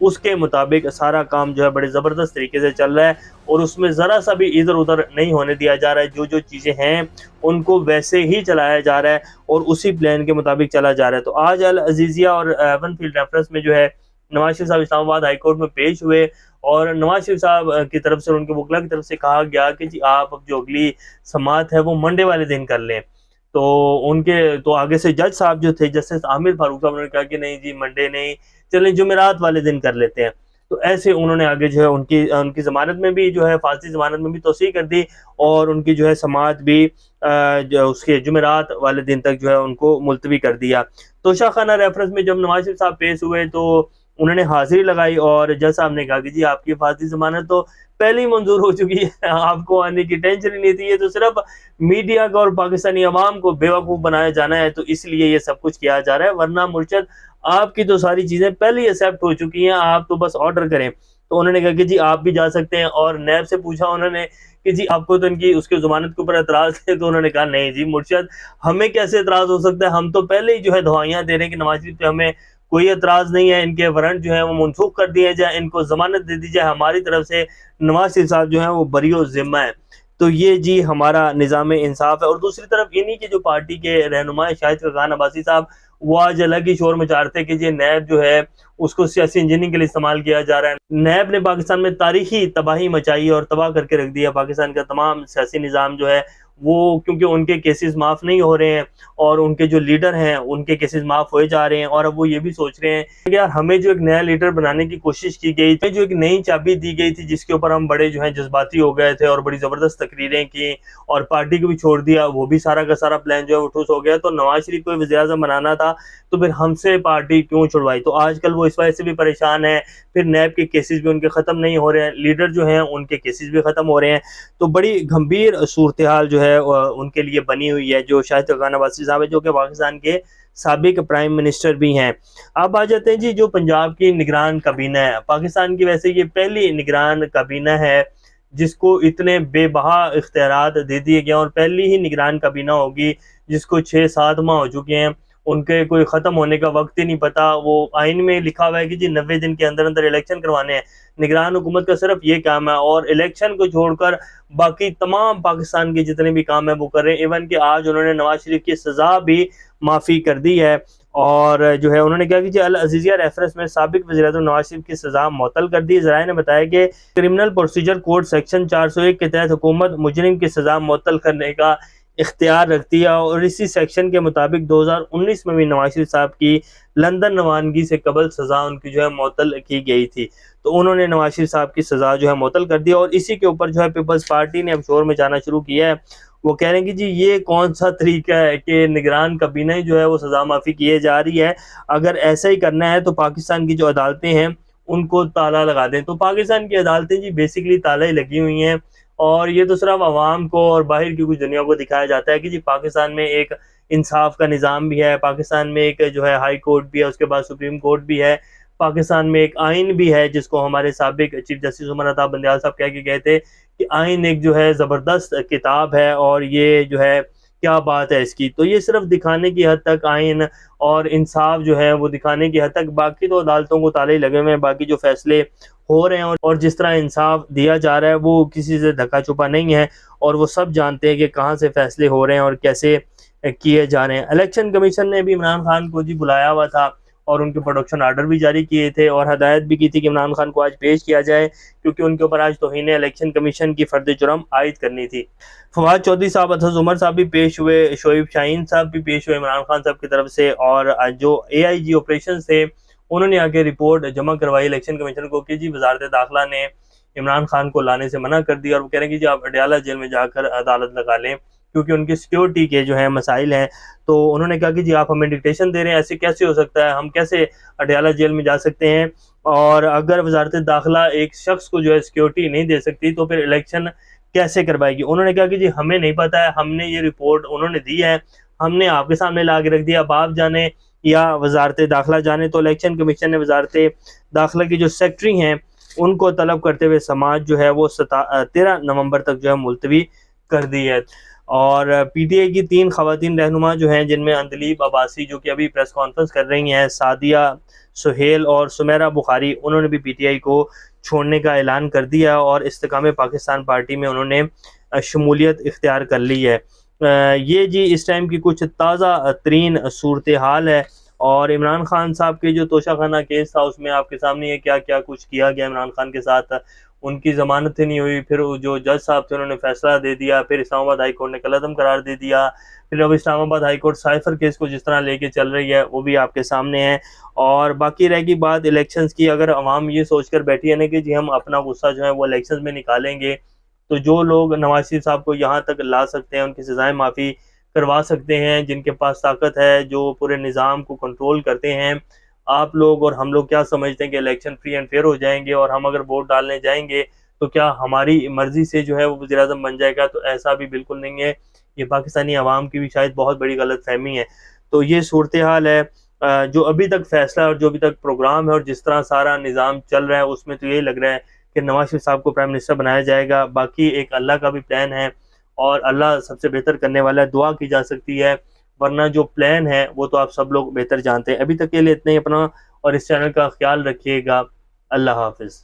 اس کے مطابق سارا کام جو ہے بڑے زبردست طریقے سے چل رہا ہے، اور اس میں ذرا سا بھی ادھر ادھر نہیں ہونے دیا جا رہا ہے۔ جو چیزیں ہیں ان کو ویسے ہی چلایا جا رہا ہے اور اسی پلان کے مطابق چلا جا رہا ہے۔ تو آج العزیزیہ اور ایون فیلڈ ریفرنس میں جو ہے نواز شریف صاحب اسلام آباد ہائی کورٹ میں پیش ہوئے، اور نواز شریف صاحب کی طرف سے، ان کے وکلا کی طرف سے کہا گیا کہ جی آپ اب جو اگلی سماعت ہے وہ منڈے والے دن کر لیں۔ تو ان کے تو آگے سے جج صاحب جو تھے، جسٹس عامر فاروق صاحب، انہوں نے کہا کہ نہیں جی منڈے نہیں، چلیں جمعرات والے دن کر لیتے ہیں۔ تو ایسے انہوں نے آگے جو ہے ان کی ضمانت میں بھی جو ہے فاسدی ضمانت میں بھی توسیع کر دی، اور ان کی جو ہے سماعت بھی جو اس کے جمعرات والے دن تک جو ہے ان کو ملتوی کر دیا۔ تو شاہ خانہ ریفرنس میں جب نواز شریف صاحب پیش ہوئے تو انہوں نے حاضری لگائی، اور جج صاحب نے کہا کہ جی آپ کی فاسدی ضمانت تو پہلے ہی منظور ہو چکی ہے، آپ کو آنے کی ٹینشن ہی نہیں تھی، یہ تو صرف میڈیا کا اور پاکستانی عوام کو بیوقوف بنایا جانا ہے، تو اس لیے یہ سب کچھ کیا جا رہا ہے، ورنہ مرشد آپ کی تو ساری چیزیں پہلے ہی ایکسیپٹ ہو چکی ہیں، آپ تو بس آرڈر کریں۔ تو انہوں نے کہا کہ جی آپ بھی جا سکتے ہیں، اور نیب سے پوچھا انہوں نے کہ جی آپ کو تو ان کی اس کے ضمانت کے اوپر اعتراض ہے، تو انہوں نے کہا نہیں جی مرشد ہمیں کیسے اعتراض ہو سکتا ہے، ہم تو پہلے ہی جو ہے دعائیاں دے رہے ہیں کہ نواز شریف پہ ہمیں کوئی اعتراض نہیں ہے، ان کے وارنٹ جو ہے وہ منسوخ کر دیے جائیں، ان کو ضمانت دے دی جائے، ہماری طرف سے نواز شریف صاحب جو ہیں وہ بری و ذمہ ہے۔ تو یہ جی ہمارا نظام انصاف ہے۔ اور دوسری طرف انہی کے جو پارٹی کے رہنما شاہد خاقان عباسی صاحب، وہ آج الگ ہی شور مچا رہے تھے کہ یہ نیب جو ہے اس کو سیاسی انجینئرنگ کے لیے استعمال کیا جا رہا ہے، نیب نے پاکستان میں تاریخی تباہی مچائی اور تباہ کر کے رکھ دیا پاکستان کا تمام سیاسی نظام جو ہے وہ، کیونکہ ان کے کیسز معاف نہیں ہو رہے ہیں، اور ان کے جو لیڈر ہیں ان کے کیسز معاف ہوئے جا رہے ہیں، اور اب وہ یہ بھی سوچ رہے ہیں کہ یار ہمیں جو ایک نیا لیڈر بنانے کی کوشش کی گئی تھی، جو ایک نئی چابی دی گئی تھی جس کے اوپر ہم بڑے جو ہیں جذباتی ہو گئے تھے اور بڑی زبردست تقریریں کی اور پارٹی کو بھی چھوڑ دیا، وہ بھی سارا کا سارا پلان جو ہے وہ ٹھوس ہو گیا۔ تو نواز شریف کو وزیر اعظم بنانا تھا تو پھر ہم سے پارٹی کیوں چھڑوائی؟ تو آج کل وہ اس وجہ سے بھی پریشان ہیں، پھر نیب کے کیسز بھی ان کے ختم نہیں ہو رہے ہیں، لیڈر جو ہیں ان کے کیسز بھی ختم ہو رہے ہیں، تو بڑی گھمبیر صورتحال جو ہے ان کے لیے بنی ہوئی ہے۔ جو شاہد خاقان عباسی صاحب ہے، جو کہ پاکستان کے سابق پرائم منسٹر بھی ہیں۔ اب آ جاتے ہیں جی جو پنجاب کی نگران کابینہ ہے، پاکستان کی ویسے یہ پہلی نگران کابینہ ہے جس کو اتنے بے بہا اختیارات دے دیے گئے، اور پہلی ہی نگران کابینہ ہوگی جس کو 6-7 ماہ ہو چکے ہیں، ان کے کوئی ختم ہونے کا وقت ہی نہیں پتا۔ وہ آئین میں لکھا ہوا ہے کہ جی 90 دن کے اندر اندر الیکشن کروانے ہیں، نگران حکومت کا صرف یہ کام ہے، اور الیکشن کو چھوڑ کر باقی تمام پاکستان کے جتنے بھی کام ہیں وہ کر رہے ہیں۔ ایون کہ آج انہوں نے نواز شریف کی سزا بھی معافی کر دی ہے، اور جو ہے انہوں نے کہا کہ جی العزیزیہ ریفرنس میں سابق وزیر اعظم نواز شریف کی سزا معطل کر دی۔ ذرائع نے بتایا کہ کرمنل پروسیجر کوڈ سیکشن 401 کے تحت حکومت مجرم کی سزا معطل کرنے کا اختیار رکھتی ہے، اور اسی سیکشن کے مطابق 2019 میں بھی نواز شریف صاحب کی لندن روانگی سے قبل سزا ان کی جو ہے معطل کی گئی تھی، تو انہوں نے نواز شریف صاحب کی سزا جو ہے معطل کر دی، اور اسی کے اوپر جو ہے پیپلز پارٹی نے اب شور مچانا شروع کیا ہے۔ وہ کہہ رہے ہیں کہ جی یہ کون سا طریقہ ہے کہ نگران کابینہ ہی جو ہے وہ سزا معافی کیے جا رہی ہے، اگر ایسا ہی کرنا ہے تو پاکستان کی جو عدالتیں ہیں ان کو تالا لگا دیں۔ تو پاکستان کی عدالتیں جی بیسیکلی تالا ہی لگی ہوئی ہیں، اور یہ تو صرف عوام کو اور باہر کی کچھ دنیا کو دکھایا جاتا ہے کہ جی پاکستان میں ایک انصاف کا نظام بھی ہے، پاکستان میں ایک جو ہے ہائی کورٹ بھی ہے، اس کے بعد سپریم کورٹ بھی ہے، پاکستان میں ایک آئین بھی ہے جس کو ہمارے سابق چیف جسٹس عمر عطا بندیال صاحب کہہ کے گئے تھے کہ آئین ایک جو ہے زبردست کتاب ہے، اور یہ جو ہے کیا بات ہے اس کی۔ تو یہ صرف دکھانے کی حد تک آئین اور انصاف جو ہے وہ دکھانے کی حد تک، باقی تو عدالتوں کو تالے لگے ہوئے ہیں، باقی جو فیصلے ہو رہے ہیں اور جس طرح انصاف دیا جا رہا ہے وہ کسی سے دھکا چھپا نہیں ہے، اور وہ سب جانتے ہیں کہ کہاں سے فیصلے ہو رہے ہیں اور کیسے کیے جا رہے ہیں۔ الیکشن کمیشن نے بھی عمران خان کو جی بلایا ہوا تھا، اور ان کے پروڈکشن آرڈر بھی جاری کیے تھے، اور ہدایت بھی کی تھی کہ عمران خان کو آج پیش کیا جائے، کیونکہ ان کے اوپر آج توہین الیکشن کمیشن کی فرد جرم عائد کرنی تھی۔ فواد چودھری صاحب، اطہر عمر صاحب بھی پیش ہوئے، شعیب شاہین صاحب بھی پیش ہوئے عمران خان صاحب کی طرف سے، اور جو AIG آپریشنز تھے انہوں نے آگے رپورٹ جمع کروائی الیکشن کمیشن کو کہ جی وزارت داخلہ نے عمران خان کو لانے سے منع کر دیا، اور وہ کہہ رہے ہیں کہ جی آپ اڈیالہ جیل میں جا کر عدالت لگا لیں، کیونکہ ان کی سیکیورٹی کے جو ہیں مسائل ہیں۔ تو انہوں نے کہا کہ جی آپ ہمیں ڈکٹیشن دے رہے ہیں، ایسے کیسے ہو سکتا ہے، ہم کیسے اڈیالہ جیل میں جا سکتے ہیں، اور اگر وزارت داخلہ ایک شخص کو جو ہے سیکیورٹی نہیں دے سکتی تو پھر الیکشن کیسے کروائے گی؟ انہوں نے کہا کہ جی ہمیں نہیں پتہ ہے، ہم نے یہ رپورٹ انہوں نے دی ہے، ہم نے آپ کے سامنے لا کے رکھ دیا، اب آپ جانے یا وزارت داخلہ جانے۔ تو الیکشن کمیشن نے وزارت داخلہ کی جو سیکٹری ہیں ان کو طلب کرتے ہوئے سماعت جو ہے وہ 13 نومبر تک جو ہے ملتوی کر دی ہے۔ اور پی ٹی آئی کی 3 خواتین رہنما جو ہیں، جن میں اندلیب عباسی جو کہ ابھی پریس کانفرنس کر رہی ہیں، سعدیہ سہیل اور سمیرہ بخاری، انہوں نے بھی پی ٹی آئی کو چھوڑنے کا اعلان کر دیا اور استحکام پاکستان پارٹی میں انہوں نے شمولیت اختیار کر لی ہے۔ یہ جی اس ٹائم کی کچھ تازہ ترین صورتحال ہے۔ اور عمران خان صاحب کے جو توشہ خانہ کیس تھا، اس میں آپ کے سامنے یہ کیا کیا کچھ کیا گیا عمران خان کے ساتھ۔ ان کی ضمانت نہیں ہوئی، پھر جو جج صاحب تھے انہوں نے فیصلہ دے دیا، پھر اسلام آباد ہائی کورٹ نے کالعدم قرار دے دیا، پھر اب اسلام آباد ہائی کورٹ سائفر کیس کو جس طرح لے کے چل رہی ہے وہ بھی آپ کے سامنے ہے۔ اور باقی رہ گئی بات الیکشنز کی، اگر عوام یہ سوچ کر بیٹھی ہے نا کہ جی ہم اپنا غصہ جو ہے وہ الیکشنز میں نکالیں گے، تو جو لوگ نواز شریف صاحب کو یہاں تک لا سکتے ہیں، ان کی سزائیں معافی کروا سکتے ہیں، جن کے پاس طاقت ہے، جو پورے نظام کو کنٹرول کرتے ہیں، آپ لوگ اور ہم لوگ کیا سمجھتے ہیں کہ الیکشن فری اینڈ فیئر ہو جائیں گے اور ہم اگر ووٹ ڈالنے جائیں گے تو کیا ہماری مرضی سے جو ہے وہ وزیر اعظم بن جائے گا؟ تو ایسا بھی بالکل نہیں ہے۔ یہ پاکستانی عوام کی بھی شاید بہت بڑی غلط فہمی ہے۔ تو یہ صورتحال ہے۔ جو ابھی تک فیصلہ اور جو ابھی تک پروگرام ہے اور جس طرح سارا نظام چل رہا ہے، اس میں تو یہی لگ رہا ہے کہ نواز شریف صاحب کو پرائم منسٹر بنایا جائے گا۔ باقی ایک اللہ کا بھی پلان ہے اور اللہ سب سے بہتر کرنے والا ہے، دعا کی جا سکتی ہے، ورنہ جو پلان ہے وہ تو آپ سب لوگ بہتر جانتے ہیں۔ ابھی تک کے لیے اتنا ہی، اپنا اور اس چینل کا خیال رکھیے گا۔ اللہ حافظ۔